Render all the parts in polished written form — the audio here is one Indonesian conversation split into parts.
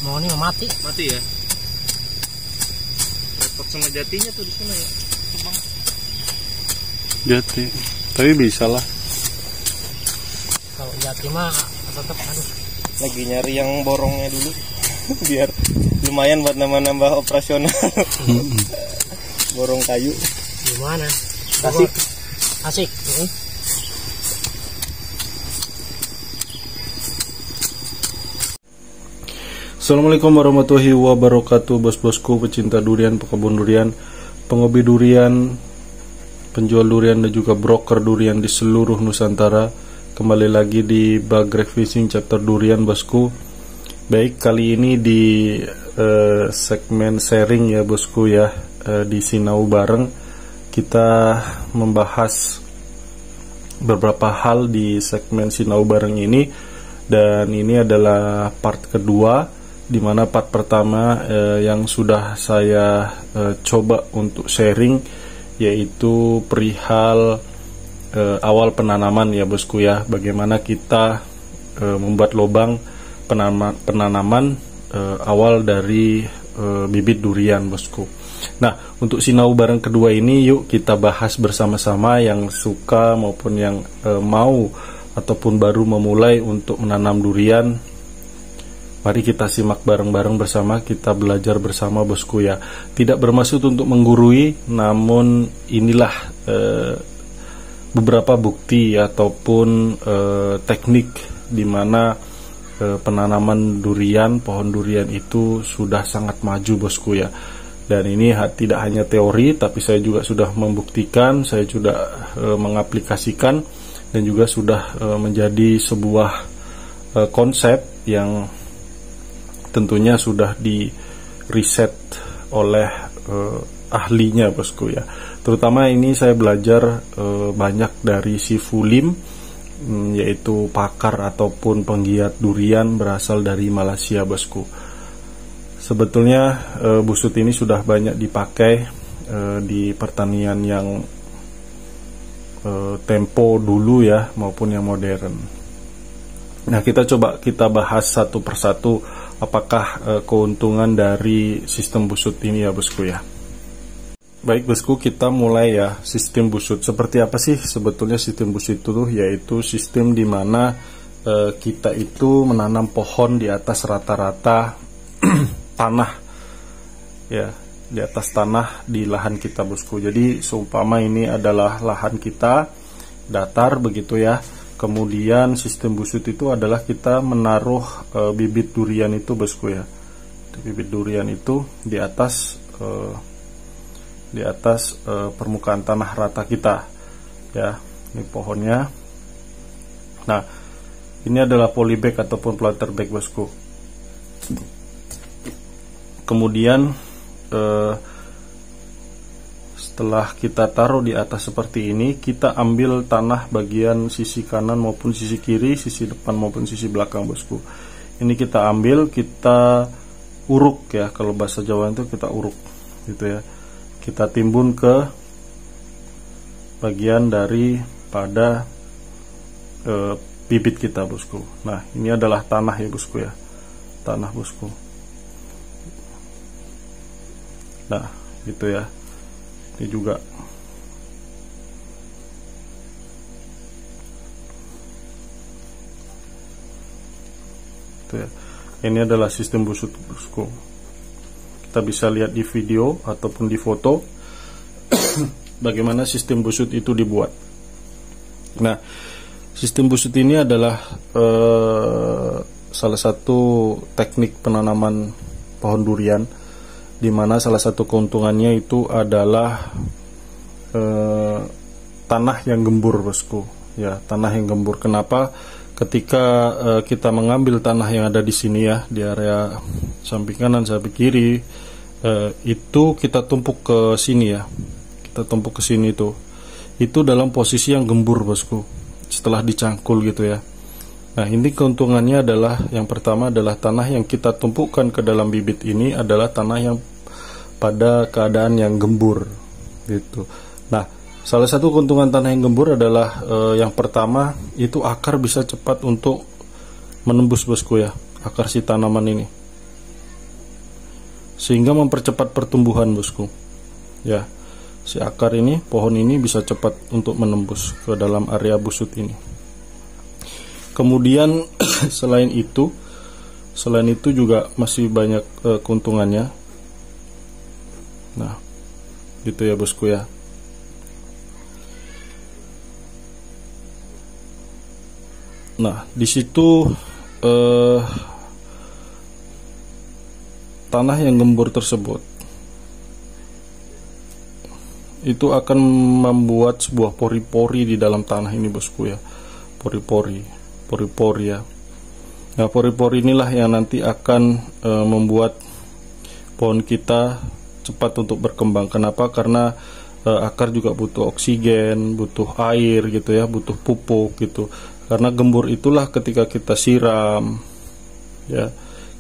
Mau ini mati. Mati ya. Repot sama jatinya tuh di sana ya. Bang. Jati. Tapi bisa lah. Kalau jati mah tetap aduh. Lagi nyari yang borongnya dulu. Biar lumayan buat nambah operasional. Borong kayu. Gimana? Asik. Asik. Assalamualaikum warahmatullahi wabarakatuh, bos-bosku pecinta durian, pekebun durian, penghobi durian, penjual durian dan juga broker durian di seluruh Nusantara. Kembali lagi di Bagrek Fishing chapter durian, bosku. Baik, kali ini di segmen sharing ya bosku ya, di Sinau Bareng kita membahas beberapa hal di segmen Sinau Bareng ini, dan ini adalah part kedua, di mana part pertama yang sudah saya coba untuk sharing yaitu perihal awal penanaman ya bosku ya, bagaimana kita membuat lubang penanaman awal dari bibit durian bosku. Nah, untuk Sinau Bareng kedua ini yuk kita bahas bersama-sama, yang suka maupun yang mau ataupun baru memulai untuk menanam durian. Mari kita simak bareng-bareng bersama, kita belajar bersama bosku ya. Tidak bermaksud untuk menggurui, namun inilah beberapa bukti ataupun teknik di mana penanaman durian, pohon durian itu sudah sangat maju bosku ya. Dan ini tidak hanya teori, tapi saya juga sudah membuktikan, saya juga mengaplikasikan, dan juga sudah menjadi sebuah konsep yang tentunya sudah di riset oleh ahlinya bosku ya. Terutama ini saya belajar banyak dari si Fulim, yaitu pakar ataupun penggiat durian berasal dari Malaysia bosku. Sebetulnya busut ini sudah banyak dipakai di pertanian yang tempo dulu ya, maupun yang modern. Nah, kita bahas satu persatu apakah keuntungan dari sistem busut ini ya bosku ya. Baik bosku, kita mulai ya. Sistem busut seperti apa sih sebetulnya sistem busut itu? Yaitu sistem di mana kita itu menanam pohon di atas rata-rata tanah ya, di atas tanah di lahan kita bosku. Jadi seumpama ini adalah lahan kita datar begitu ya. Kemudian sistem busut itu adalah kita menaruh bibit durian itu bosku ya. Bibit durian itu di atas permukaan tanah rata kita ya. Ini pohonnya. Nah, ini adalah polybag ataupun planter bag bosku. Kemudian setelah kita taruh di atas seperti ini, kita ambil tanah bagian sisi kanan maupun sisi kiri, sisi depan maupun sisi belakang bosku. Ini kita ambil, kita uruk ya, kalau bahasa Jawa itu kita uruk gitu ya. Kita timbun ke bagian dari pada bibit kita bosku. Nah, ini adalah tanah ya bosku ya, tanah bosku. Nah, gitu ya. Ini juga. Itu ya. Ini adalah sistem busut bosku. Kita bisa lihat di video ataupun di foto bagaimana sistem busut itu dibuat. Nah, sistem busut ini adalah salah satu teknik penanaman pohon durian, di mana salah satu keuntungannya itu adalah tanah yang gembur bosku ya, tanah yang gembur. Kenapa? Ketika kita mengambil tanah yang ada di sini ya, di area samping kanan samping kiri, itu kita tumpuk ke sini ya, kita tumpuk ke sini itu dalam posisi yang gembur bosku, setelah dicangkul gitu ya. Nah, ini keuntungannya adalah yang pertama adalah tanah yang kita tumpukan ke dalam bibit ini adalah tanah yang pada keadaan yang gembur gitu. Nah, salah satu keuntungan tanah yang gembur adalah yang pertama itu akar bisa cepat untuk menembus bosku ya, akar si tanaman ini. sehingga mempercepat pertumbuhan, bosku. Ya, si akar ini, pohon ini bisa cepat untuk menembus ke dalam area busut ini. Kemudian selain itu juga masih banyak keuntungannya. Nah, gitu ya bosku ya. Nah, di situ tanah yang gembur tersebut itu akan membuat sebuah pori-pori di dalam tanah ini, bosku ya. Pori-pori ya. Nah, pori-pori inilah yang nanti akan membuat pohon kita cepat untuk berkembang. Kenapa? Karena akar juga butuh oksigen, butuh air gitu ya, butuh pupuk gitu. Karena gembur itulah ketika kita siram, ya,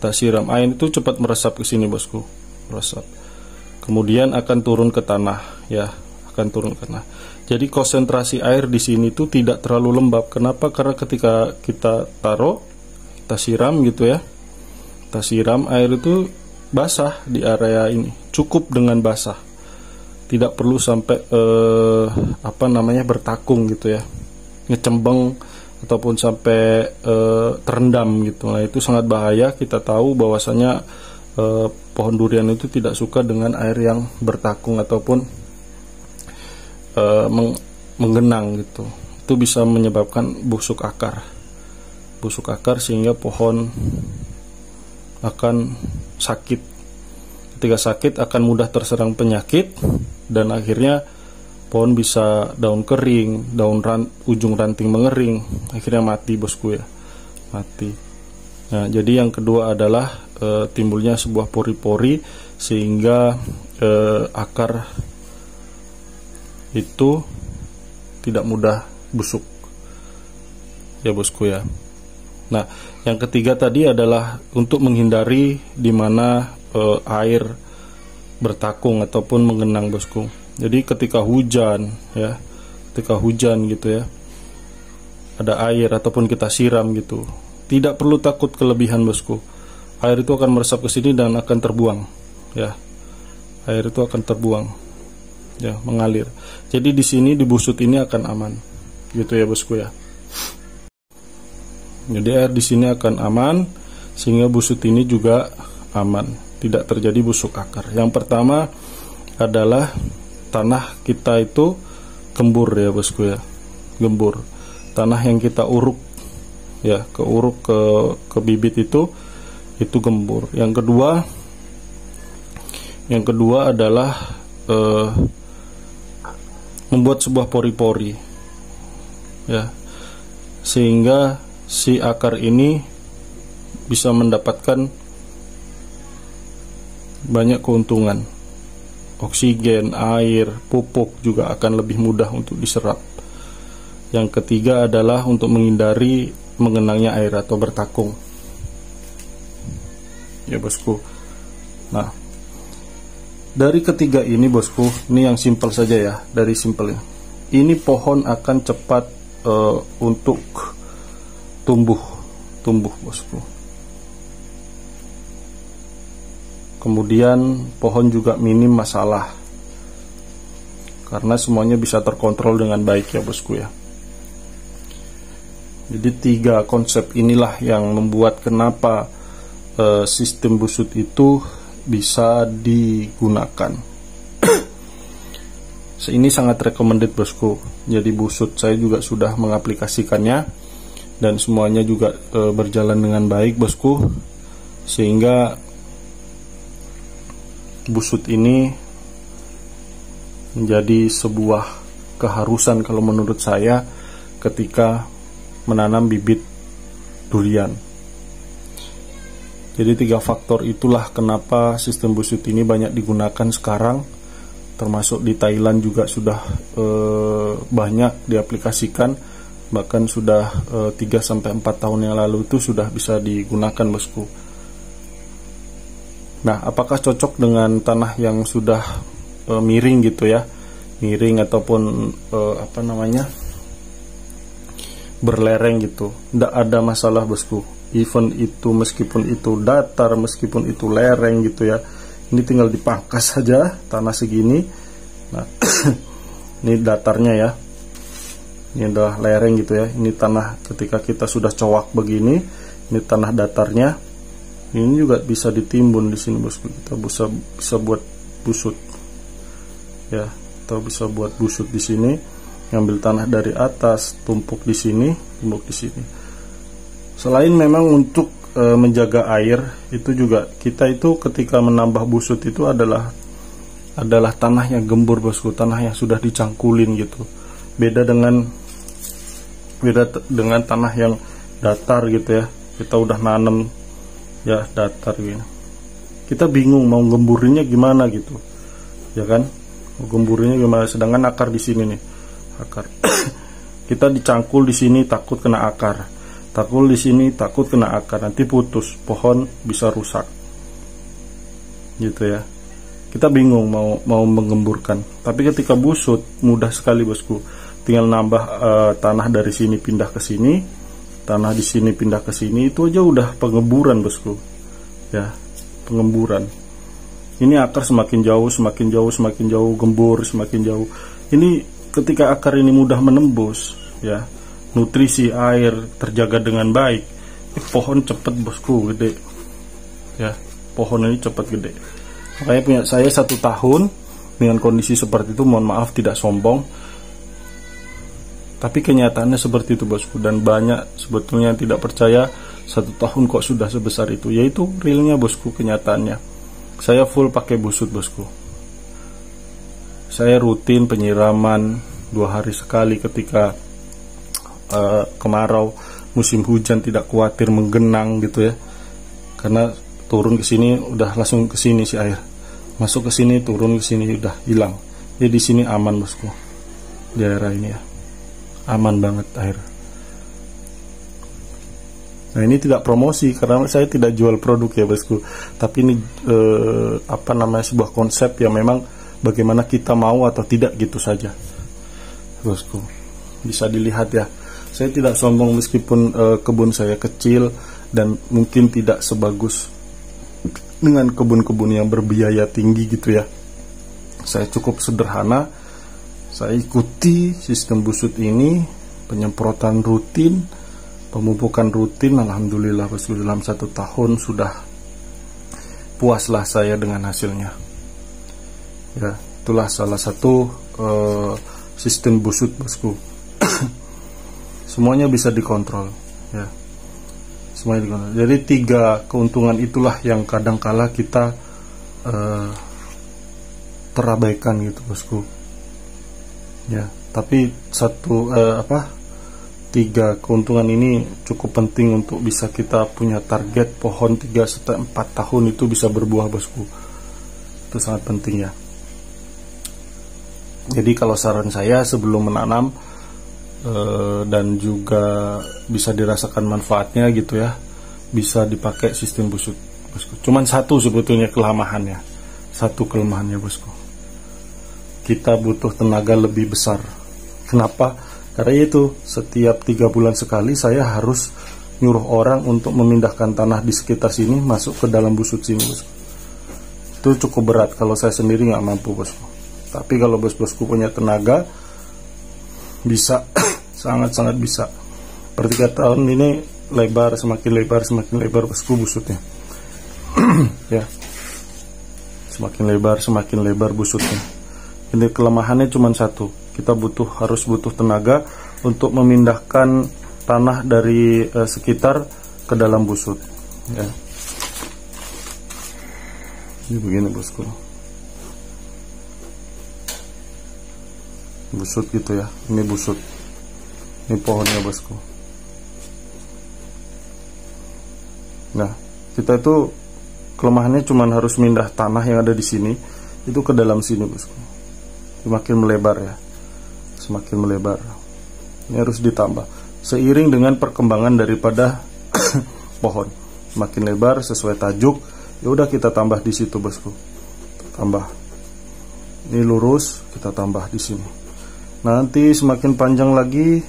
kita siram, air itu cepat meresap ke sini, bosku, meresap. Kemudian akan turun ke tanah, ya, akan turun ke tanah. Jadi konsentrasi air di sini itu tidak terlalu lembab. Kenapa? Karena ketika kita taruh, kita siram gitu ya, kita siram, air itu basah di area ini, cukup dengan basah, tidak perlu sampai bertakung gitu ya, ngecembeng ataupun sampai terendam gitu. Nah, itu sangat bahaya. Kita tahu bahwasanya pohon durian itu tidak suka dengan air yang bertakung ataupun menggenang gitu. Itu bisa menyebabkan busuk akar sehingga pohon akan sakit. Ketika sakit akan mudah terserang penyakit dan akhirnya pohon bisa daun kering, ujung ranting mengering, akhirnya mati, bosku ya, mati. Nah, jadi yang kedua adalah timbulnya sebuah pori-pori sehingga akar itu tidak mudah busuk, ya bosku ya. Nah, yang ketiga tadi adalah untuk menghindari di mana air bertakung ataupun menggenang, bosku. Jadi ketika hujan ya, gitu ya, ada air ataupun kita siram gitu, tidak perlu takut kelebihan, bosku. Air itu akan meresap ke sini dan akan terbuang, ya. Air itu akan terbuang, ya, mengalir. Jadi di sini di busut ini akan aman, gitu ya bosku ya. Jadi air di sini akan aman sehingga busut ini juga aman, tidak terjadi busuk akar. Yang pertama adalah tanah kita itu gembur ya bosku ya, gembur. Tanah yang kita uruk ya, ke bibit itu gembur. Yang kedua adalah membuat sebuah pori-pori ya, sehingga si akar ini bisa mendapatkan banyak keuntungan. Oksigen, air, pupuk juga akan lebih mudah untuk diserap. Yang ketiga adalah untuk menghindari mengenangnya air atau bertakung, ya bosku. Nah, dari ketiga ini bosku, ini yang simpel saja ya, dari simpelnya ini pohon akan cepat untuk tumbuh bosku. Kemudian pohon juga minim masalah karena semuanya bisa terkontrol dengan baik ya bosku ya. Jadi 3 konsep inilah yang membuat kenapa sistem busut itu bisa digunakan. Ini sangat recommended bosku. Jadi busut saya juga sudah mengaplikasikannya dan semuanya juga berjalan dengan baik bosku, sehingga busut ini menjadi sebuah keharusan kalau menurut saya ketika menanam bibit durian. Jadi 3 faktor itulah kenapa sistem busut ini banyak digunakan sekarang, termasuk di Thailand juga sudah banyak diaplikasikan, bahkan sudah 3-4 tahun yang lalu itu sudah bisa digunakan bosku. Nah, apakah cocok dengan tanah yang sudah miring gitu ya, miring ataupun berlereng gitu? Tidak ada masalah bosku. Even itu meskipun itu datar, meskipun itu lereng gitu ya, Ini tinggal dipangkas saja tanah segini. Nah, ini datarnya ya. Ini udah lereng gitu ya. Ini tanah ketika kita sudah cowak begini, ini tanah datarnya. Ini juga bisa ditimbun di sini bosku. Kita bisa buat busut. Ya, atau bisa buat busut di sini. Ngambil tanah dari atas, tumpuk di sini, tumpuk di sini. Selain memang untuk menjaga air, itu juga kita itu ketika menambah busut itu adalah tanah yang gembur bosku, tanah yang sudah dicangkulin gitu. Beda dengan tanah yang datar gitu ya. Kita udah nanam ya datar gitu. Kita bingung mau gemburinnya gimana gitu. Ya kan? Mau gemburinnya gimana, sedangkan akar di sini nih. Akar. Kita dicangkul di sini takut kena akar. Takut di sini takut kena akar, nanti putus, pohon bisa rusak. Gitu ya. Kita bingung mau menggemburkan. Tapi ketika busut mudah sekali bosku. Tinggal nambah tanah dari sini pindah ke sini, tanah di sini pindah ke sini, itu aja udah pengemburan bosku. Ya, pengemburan. Ini akar semakin jauh, semakin jauh, semakin jauh, gembur semakin jauh. Ini ketika akar ini mudah menembus, ya, nutrisi air terjaga dengan baik, pohon cepet bosku gede. Ya, pohon ini cepet gede. Makanya punya saya 1 tahun dengan kondisi seperti itu, mohon maaf tidak sombong, tapi kenyataannya seperti itu bosku. Dan banyak sebetulnya yang tidak percaya 1 tahun kok sudah sebesar itu. Yaitu realnya bosku, kenyataannya. Saya full pakai busut bosku. Saya rutin penyiraman 2 hari sekali ketika kemarau, musim hujan, tidak khawatir menggenang gitu ya. Karena turun ke sini udah langsung ke sini si air. Masuk ke sini, turun ke sini udah hilang. Jadi di sini aman bosku. Di daerah ini ya. Aman banget air. Nah, ini tidak promosi karena saya tidak jual produk ya bosku. Tapi ini sebuah konsep yang memang bagaimana kita mau atau tidak gitu saja. Bosku. Bisa dilihat ya. Saya tidak sombong meskipun kebun saya kecil dan mungkin tidak sebagus dengan kebun-kebun yang berbiaya tinggi gitu ya. Saya cukup sederhana. Saya ikuti sistem busut ini, penyemprotan rutin, pemupukan rutin. Alhamdulillah bosku, dalam 1 tahun sudah puaslah saya dengan hasilnya. Ya, itulah salah satu sistem busut bosku. Semuanya bisa dikontrol ya. Semuanya dikontrol. Jadi 3 keuntungan itulah yang kadangkala kita terabaikan gitu bosku. Ya, tapi 3 keuntungan ini cukup penting untuk bisa kita punya target pohon 3-4 tahun itu bisa berbuah bosku. Itu sangat penting ya. Jadi kalau saran saya sebelum menanam dan juga bisa dirasakan manfaatnya gitu ya, bisa dipakai sistem busut bosku. Cuman satu sebetulnya kelemahannya, bosku, kita butuh tenaga lebih besar. Kenapa? Karena itu setiap 3 bulan sekali saya harus nyuruh orang untuk memindahkan tanah di sekitar sini masuk ke dalam busut sini bosku. Itu cukup berat, kalau saya sendiri nggak mampu bosku. Tapi kalau bos-bosku punya tenaga, bisa sangat-sangat bisa. Per 3 tahun ini semakin lebar bosku busutnya. Ya, semakin lebar busutnya. Ini kelemahannya cuma satu, kita harus butuh tenaga untuk memindahkan tanah dari sekitar ke dalam busut. Ya. Ini begini bosku. Busut gitu ya, ini busut. Ini pohonnya bosku. Nah, kita itu kelemahannya cuma harus mindah tanah yang ada di sini itu ke dalam sini bosku. Semakin melebar ya, semakin melebar. Ini harus ditambah seiring dengan perkembangan daripada pohon. Semakin lebar sesuai tajuk, ya udah kita tambah di situ bosku. Tambah. Ini lurus, kita tambah di sini. Nanti semakin panjang lagi,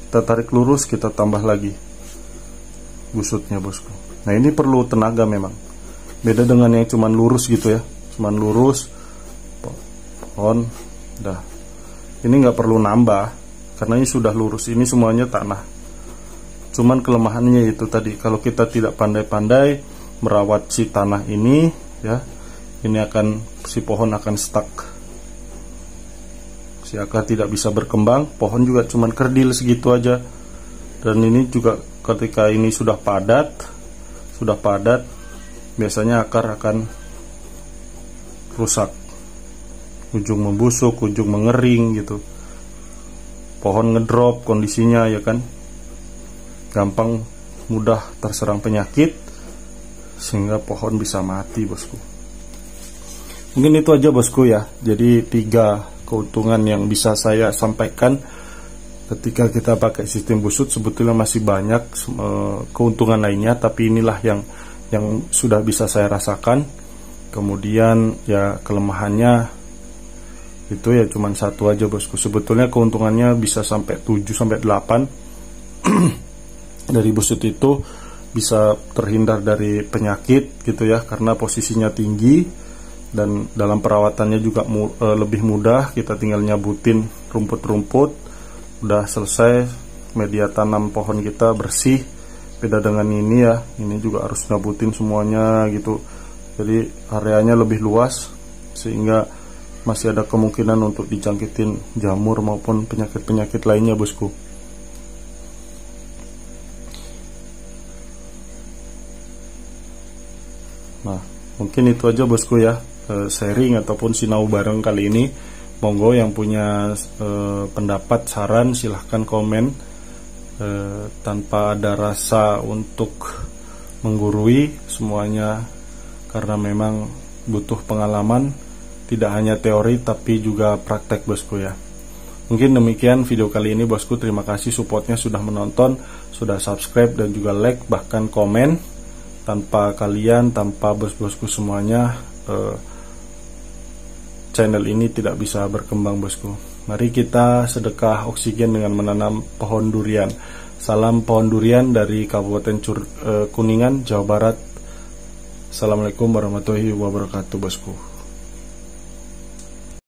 kita tarik lurus, kita tambah lagi busutnya bosku. Nah, ini perlu tenaga memang. Beda dengan yang cuman lurus gitu ya, cuman lurus pohon dah. Ini nggak perlu nambah karena ini sudah lurus, ini semuanya tanah. Cuman kelemahannya itu tadi, kalau kita tidak pandai-pandai merawat si tanah ini ya, ini si pohon akan stuck, si akar tidak bisa berkembang, pohon juga cuman kerdil segitu aja. Dan ini juga ketika ini sudah padat, biasanya akar akan rusak, ujung membusuk, ujung mengering gitu, pohon ngedrop kondisinya ya kan, gampang mudah terserang penyakit sehingga pohon bisa mati bosku. Mungkin itu aja bosku ya. Jadi 3 keuntungan yang bisa saya sampaikan ketika kita pakai sistem busut. Sebetulnya masih banyak keuntungan lainnya, tapi inilah yang sudah bisa saya rasakan. Kemudian ya kelemahannya itu ya cuman 1 aja bosku. Sebetulnya keuntungannya bisa sampai 7 sampai 8. Dari busut itu bisa terhindar dari penyakit gitu ya, karena posisinya tinggi, dan dalam perawatannya juga lebih mudah. Kita tinggal nyabutin rumput-rumput, udah selesai, media tanam pohon kita bersih. Beda dengan ini ya, ini juga harus nyabutin semuanya gitu. Jadi areanya lebih luas sehingga masih ada kemungkinan untuk dijangkitin jamur maupun penyakit-penyakit lainnya bosku. Nah, mungkin itu aja bosku ya, sharing ataupun sinau bareng kali ini. Monggo yang punya pendapat, saran, silahkan komen, tanpa ada rasa untuk menggurui semuanya, karena memang butuh pengalaman, tidak hanya teori tapi juga praktek bosku ya. Mungkin demikian video kali ini bosku. Terima kasih supportnya, sudah menonton, sudah subscribe dan juga like, bahkan komen. Tanpa kalian, tanpa bos-bosku semuanya, channel ini tidak bisa berkembang bosku. Mari kita sedekah oksigen dengan menanam pohon durian. Salam pohon durian dari Kabupaten Kuningan, Jawa Barat. Assalamualaikum warahmatullahi wabarakatuh bosku.